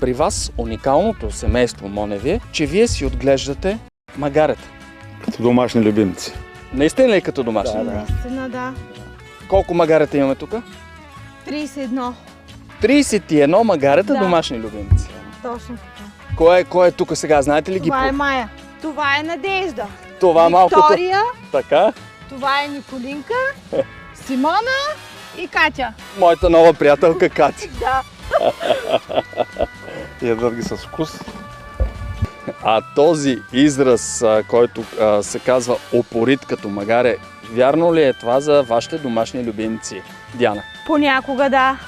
при вас уникалното семейство Моневи, че вие си отглеждате магарета. Като домашни любимци. Наистина ли като домашни? Да. Наистина, да. Колко магарета имаме тук? 31. 31 магарета Да. домашни любимци. Точно така. Кой е тук сега? Знаете ли ги? Това е Майя. Това е Надежда. Това малкото. Виктория. Така. Това е Николинка. Симона и Катя. Моята нова приятелка Катя. Да. Ядат ги с вкус. А този израз, който се казва опорит като магаре, вярно ли е това за вашите домашни любимци? Диана. Понякога да.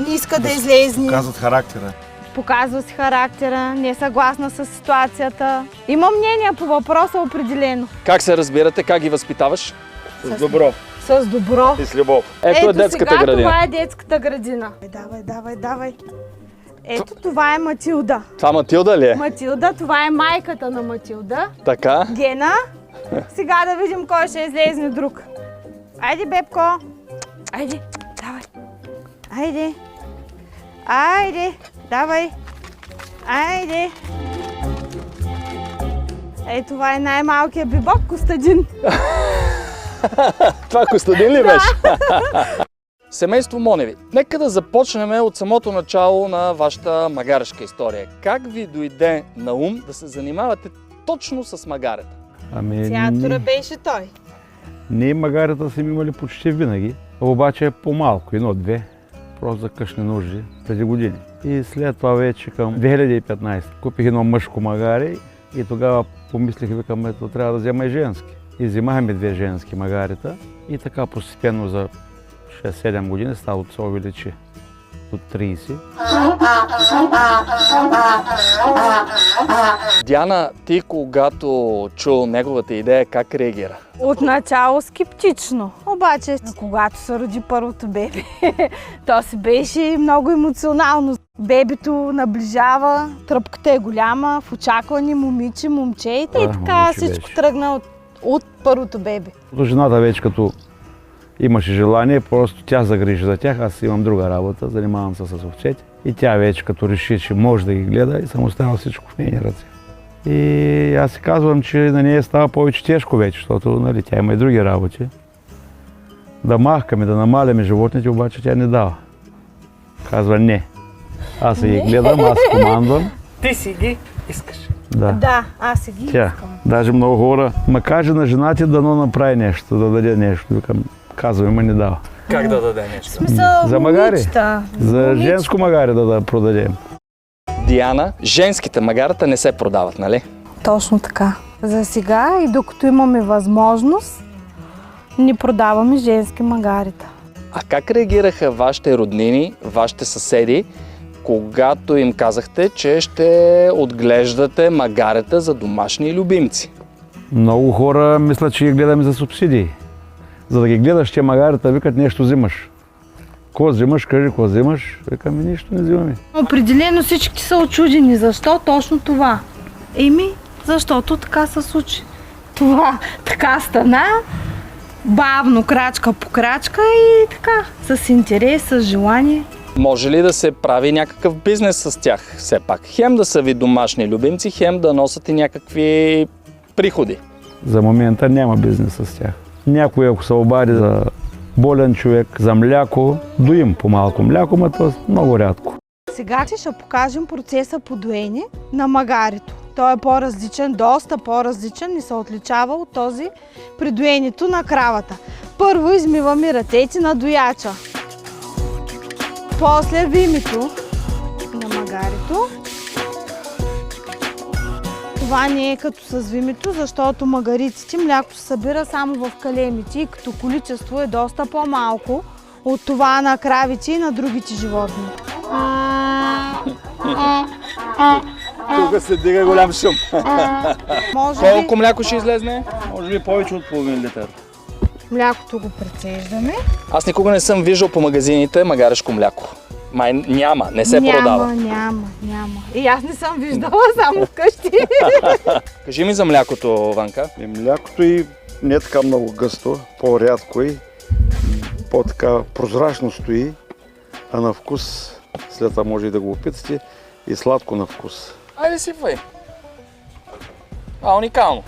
Не иска да излезне. Казват характера. Показва си характера, не е съгласна с ситуацията. Има мнение по въпроса определено. Как се разбирате? Как ги възпитаваш? С добро. С добро. И с любов. Ето е детската сега градина. това е детската градина. Давай. Ето това е Матилда. Това Матилда ли е? Матилда, това е майката на Матилда. Така. Гена. Сега да видим кой ще излезне друг. Айде, Бебко. Айде, давай. Айде, давай. Айде. Ей, това е най-малкият бибок, Костадин. Това Костадин ли беше? Семейство Моневи. Нека да започнем от самото начало на вашата магарешка история. Как ви дойде на ум да се занимавате точно с магарета? Театъра беше той. Ние магарета сме имали почти винаги, обаче по-малко, едно-две, просто за къщни нужди, преди години. И след това вече към 2015 купих едно мъжко магаре и тогава помислих, викам, ето трябва да взема и женски. И взимахме две женски магарета и така постепенно за 6-7 години стадото се увеличи до 30. Диана, ти когато чул неговата идея, как реагира? Отначало скептично, обаче когато се роди първото бебе, то си беше много емоционално. Бебето наближава, тръпката е голяма, в очакване момиче, момче и така момиче всичко беше. тръгна от първото бебе. Жената вече като имаше желание, просто тя загрижи за тях, аз имам друга работа, занимавам се с овцете. И тя вече като реши, че може да ги гледа и съм оставил всичко в нейни ръце. И аз си казвам, че на нея става повече тежко вече, защото нали, тя има и други работи. Да махкаме, да намаляме животните, обаче тя не дава. Казва не. Аз си ги гледам, аз командвам. Ти си ги искаш. Да, аз си ги Тя, искам. даже много хора, ма каже на жена ти дано направи нещо, да даде нещо. Викам, казваме, ма не дава. Как да даде нещо? В смисъл, За магари? момичета. За женско магаре да продадем. Диана, женските магарета не се продават, нали? Точно така. За сега и докато имаме възможност, ни продаваме женски магарита. А как реагираха вашите роднини, вашите съседи, когато им казахте, че ще отглеждате магарета за домашни любимци? Много хора мислят, че ги гледаме за субсидии. За да ги гледаш тия магарета, викат нещо взимаш. Ко взимаш, кажи, ко взимаш? Викаме, нищо не взимаме. Определено всички са очудени. Защо точно това? Защото така се случи. Това така стана, бавно, крачка по крачка и така, с интерес, с желание. Може ли да се прави някакъв бизнес с тях все пак? Хем да са ви домашни любимци, хем да носят и някакви приходи. За момента няма бизнес с тях. Някой, ако се обади за болен човек, за мляко, доим по-малко мляко, но това много рядко. Сега ще покажем процеса по доене на магарето. Той е по-различен, доста по-различен и се отличава от този при доенето на кравата. Първо измиваме ръцете на дояча. После вимето на магарето. Това не е като с вимето, защото магариците млякото се събира само в калемите и като количество е доста по-малко от това на кравите и на другите животни. Тук се дига голям шум. Може би Колко мляко ще излезне? Може би повече от половин литър. млякото го прецеждаме. Аз никога не съм виждал по магазините магарешко мляко. Май няма, не се продава. Няма. И аз не съм виждала, само вкъщи. Кажи ми за млякото, Ванка. Млякото и не е така много гъсто, по-рядко и по-така прозрачно стои, а на вкус, след това може и да го опитате, и сладко на вкус. Айде сипвай. Това е уникално.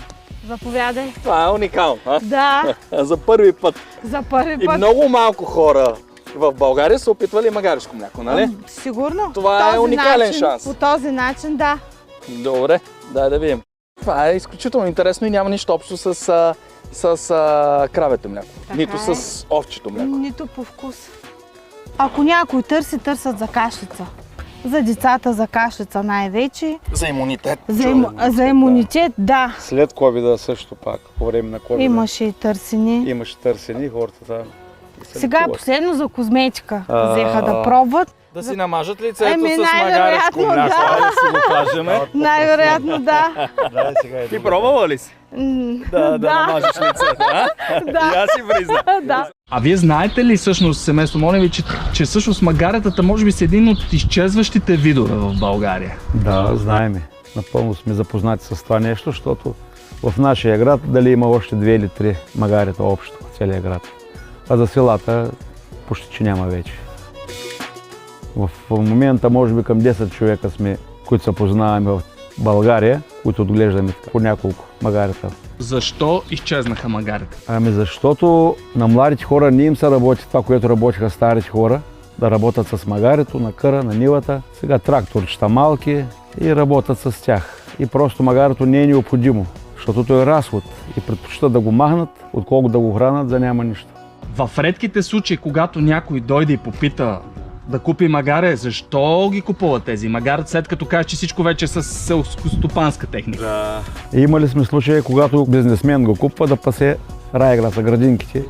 Заповядай. Това е уникално. А? Да, За първи път. за първи И път. много малко хора в България са опитвали магарешко мляко, нали? Сигурно. Това По е този уникален начин, шанс. По този начин, да. Добре, дай да видим. Това е изключително интересно и няма нищо общо с кравето мляко. Така Нито е. с овчето мляко. Нито по вкус. Ако някой търсят за кашлица. За децата за кашлица най-вече. За имунитет. За имунитет, да. След ковида също пак, по време на ковида. Имаше и търсени. Имаше търсени, хората там. Сега последно за козметика А. взеха да пробват. Да си намажат лицето Еми, с магарешко най-вероятно, мляко. да. Айде да си го кажем. Най-вероятно, да. Да, сега е Ти пробвала ли си? Да намажеш лицето, а? Да. И аз си призна. Да. А вие знаете ли всъщност, семейство Моневи, че всъщност магаретата може би са един от изчезващите видове в България? Да, знаеме. Напълно сме запознати с това нещо, защото в нашия град дали има още 2 или 3 магарета общо в целия град. А за селата почти че няма вече. В момента може би към 10 човека сме, които се познаваме в България, които отглеждаме по няколко магарета. Защо изчезнаха магарета? Ами защото на младите хора не им се работи това, което работиха старите хора, да работят с магарето, на къра, на нивата. Сега тракторчета малки и работят с тях. И просто магарето не е необходимо, защото то е разход и предпочитат да го махнат, отколкото да го хранат, за няма нищо. В редките случаи, когато някой дойде и попита да купи магаре, защо ги купуват тези магарета, след като кажеш, че всичко вече е с селскостопанска техника? И имали сме случаи, когато бизнесмен го купва да пасе райграса, градинките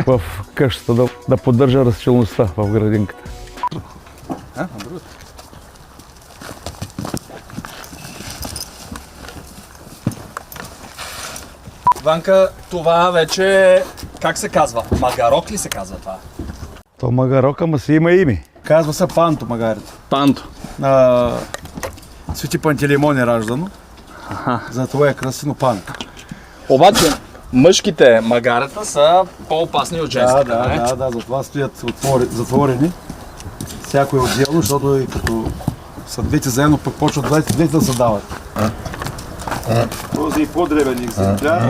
в къщата, да поддържа растителността в градинката. Ванка, това вече, как се казва? Магарок ли се казва това? То магарок, ама си има име. Казва се панто магарето. Панто. На Свети Пантелеймон е раждано. Затова е кръстено панто. Обаче, мъжките магарета са по-опасни от женските, не? Да, затова стоят затворени. Всяко е отделно, защото и като са двете заедно, пък почват двете да се дават. Този по-дребен екземпляр.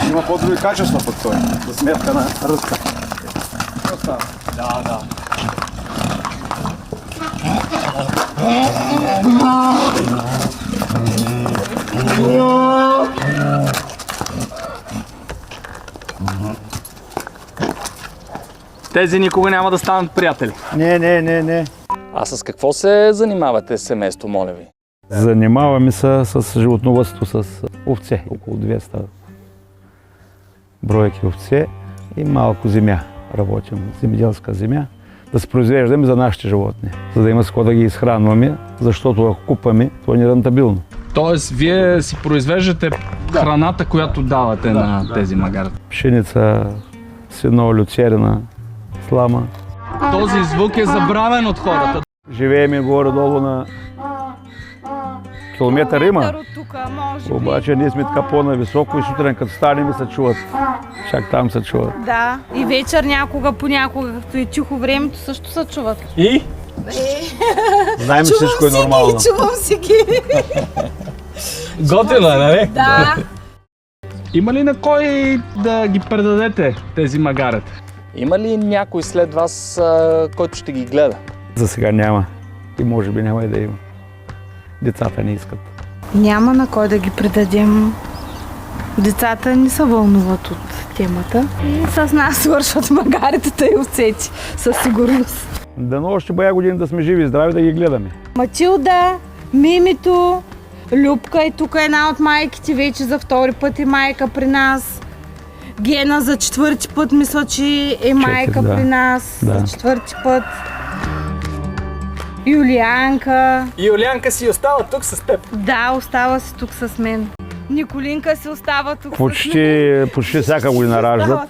Има по-други качества пък той, за сметка на ръста. Да. Тези никога няма да станат приятели. Не. А с какво се занимавате, семейство Моневи? Занимаваме се с животновъдство, с овце, около 200 бройки овце и малко земя. Работим, земеделска земя, да се произвеждаме за нашите животни, за да има с какво да ги изхранваме, защото ако купаме, то е нерентабилно. Тоест, вие си произвеждате храната, която давате на тези магарета. Пшеница, сено, люцерина, слама. Този звук е забравен от хората. Живееме горе-долу на километър има, От тук, може би. обаче ние сме така по-нависоко и сутрин като станем и се чуват. Чак там се чуват. Да, и вечер понякога, като е тихо времето, също се чуват. И? Знаем, че всичко е нормално. Чувам си ги. Готино е, нали? Да. Има ли на кой да ги предадете тези магарета? Има ли някой след вас, който ще ги гледа? За сега няма и може би няма и да има. Децата не искат. Няма на кой да ги предадем. Децата не се вълнуват от темата. И с нас свършват магаретата и овцете, със сигурност. Дано още бая години да сме живи и здрави да ги гледаме. Матилда, Мимито, Любка и тук е една от майките, вече за втори път е майка при нас. Гена за 4-ти път мисля, че е майка да. при нас. Да. За 4-ти път. Юлианка. И Юлианка си остава тук с теб. Да, остава си тук с мен. Николинка си остава тук с мен. Почти всяка година раждат.